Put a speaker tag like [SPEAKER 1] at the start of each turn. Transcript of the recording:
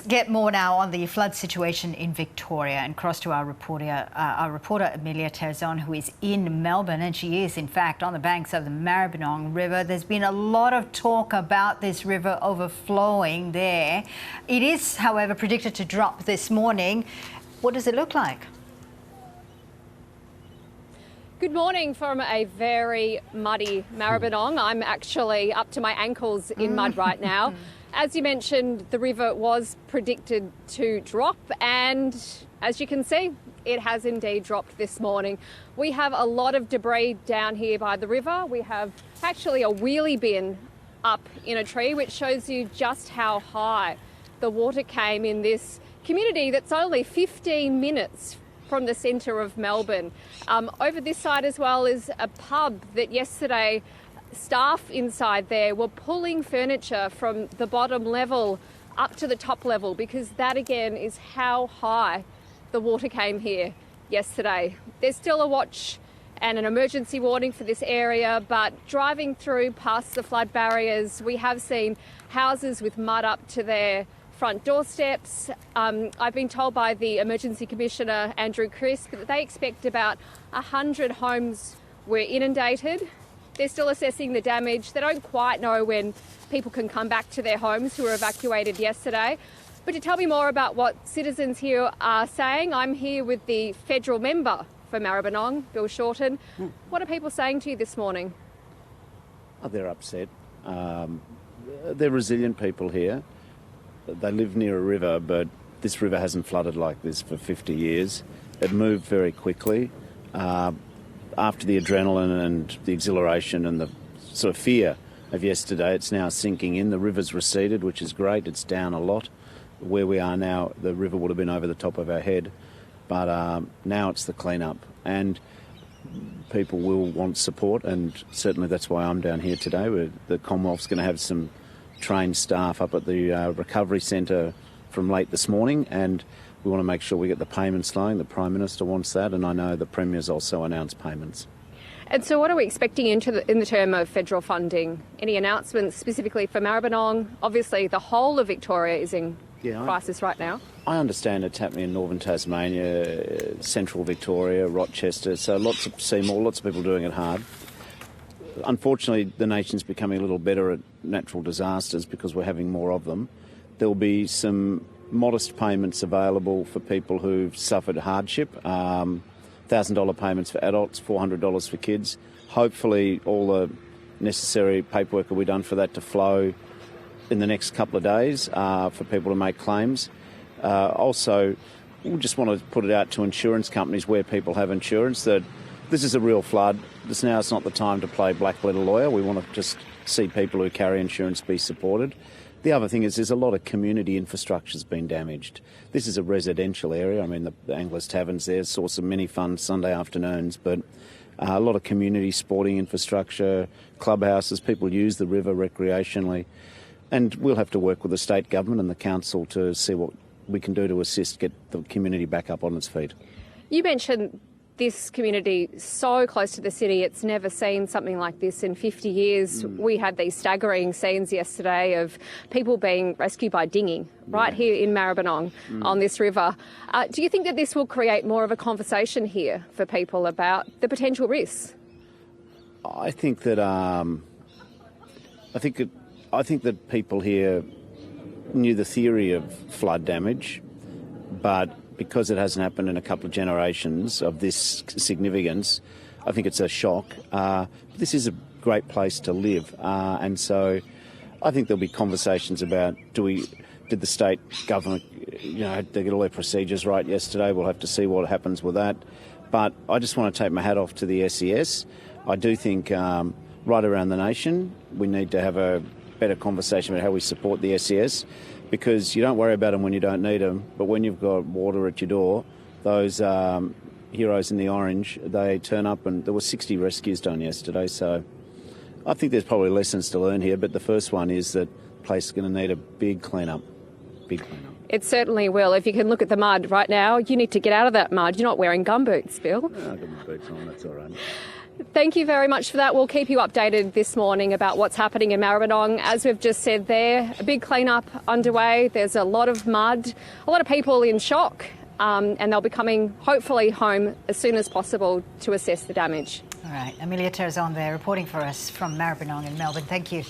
[SPEAKER 1] get more now on the flood situation in Victoria and cross to our reporter Emilia Terzon, who is in Melbourne, and she is in fact on the banks of the Maribrynong River. There's been a lot of talk about this river overflowing there. It is, however, predicted to drop this morning. What does it look like?
[SPEAKER 2] Good morning from a very muddy Maribrynong. I'm actually up to my ankles in mud right now. As you mentioned, the river was predicted to drop, and as you can see, it has indeed dropped this morning. We have a lot of debris down here by the river. We have actually a wheelie bin up in a tree, which shows you just how high the water came in this community that's only 15 minutes from the centre of Melbourne. Over this side as well is a pub that yesterday staff inside there were pulling furniture from the bottom level up to the top level, because that again is how high the water came here yesterday. There's still a watch and an emergency warning for this area, but driving through past the flood barriers, we have seen houses with mud up to their front doorsteps. I've been told by the Emergency Commissioner, Andrew Crisp, that they expect about 100 homes were inundated. They're still assessing the damage. They don't quite know when people can come back to their homes who were evacuated yesterday. But to tell me more about what citizens here are saying, I'm here with the federal member for Maribrynong, Bill Shorten. What are people saying to you this morning?
[SPEAKER 3] Oh, they're upset. They're resilient people here. They live near a river, but this river hasn't flooded like this for 50 years. It moved very quickly. After the adrenaline and the exhilaration and the sort of fear of yesterday, it's now sinking in. The river's receded, which is great. It's down a lot. Where we are now, the river would have been over the top of our head. But now it's the clean-up. And people will want support, and certainly that's why I'm down here today. The Commonwealth's going to have some trained staff up at the recovery centre from late this morning, and we want to make sure we get the payments flowing. The Prime Minister wants that, and I know the Premier's also announced payments.
[SPEAKER 2] And so what are we expecting in the term of federal funding? Any announcements specifically for Maribrynong? Obviously, the whole of Victoria is in crisis right now. I
[SPEAKER 3] understand it's happening in northern Tasmania, central Victoria, Rochester, so lots of Seymour, lots of people doing it hard. Unfortunately, the nation's becoming a little better at natural disasters because we're having more of them. There'll be some modest payments available for people who've suffered hardship, $1,000 payments for adults, $400 for kids. Hopefully all the necessary paperwork will be done for that to flow in the next couple of days for people to make claims. Also, we just want to put it out to insurance companies where people have insurance that this is a real flood. It's not the time to play black-letter lawyer. We want to just see people who carry insurance be supported. The other thing is there's a lot of community infrastructure's been damaged. This is a residential area. I mean, the Anglers Taverns there saw some mini fun Sunday afternoons, but a lot of community sporting infrastructure, clubhouses, people use the river recreationally. And we'll have to work with the state government and the council to see what we can do to assist get the community back up on its feet.
[SPEAKER 2] You mentioned this community so close to the city, it's never seen something like this in 50 years. We had these staggering scenes yesterday of people being rescued by dinghy right here in Maribrynong on this river. Do you think that this will create more of a conversation here for people about the potential risks?
[SPEAKER 3] I think that I think that people here knew the theory of flood damage, but because it hasn't happened in a couple of generations of this significance, I think it's a shock. This is a great place to live, and so I think there'll be conversations about did the state government, they get all their procedures right yesterday. We'll have to see what happens with that. But I just want to take my hat off to the SES. I do think right around the nation we need to have a better conversation about how we support the SES. Because you don't worry about them when you don't need them, but when you've got water at your door, those heroes in the orange, they turn up, and there were 60 rescues done yesterday. So I think there's probably lessons to learn here, but the first one is that the place is going to need a big clean-up.
[SPEAKER 2] It certainly will. If you can look at the mud right now, you need to get out of that mud. You're not wearing gumboots, Bill.
[SPEAKER 3] No, I've got my boots on, that's all right.
[SPEAKER 2] Thank you very much for that. We'll keep you updated this morning about what's happening in Maribrynong. As we've just said there, a big clean-up underway. There's a lot of mud, a lot of people in shock, and they'll be coming, hopefully, home as soon as possible to assess the damage.
[SPEAKER 1] All right, Emilia Terzon there reporting for us from Maribrynong in Melbourne. Thank you.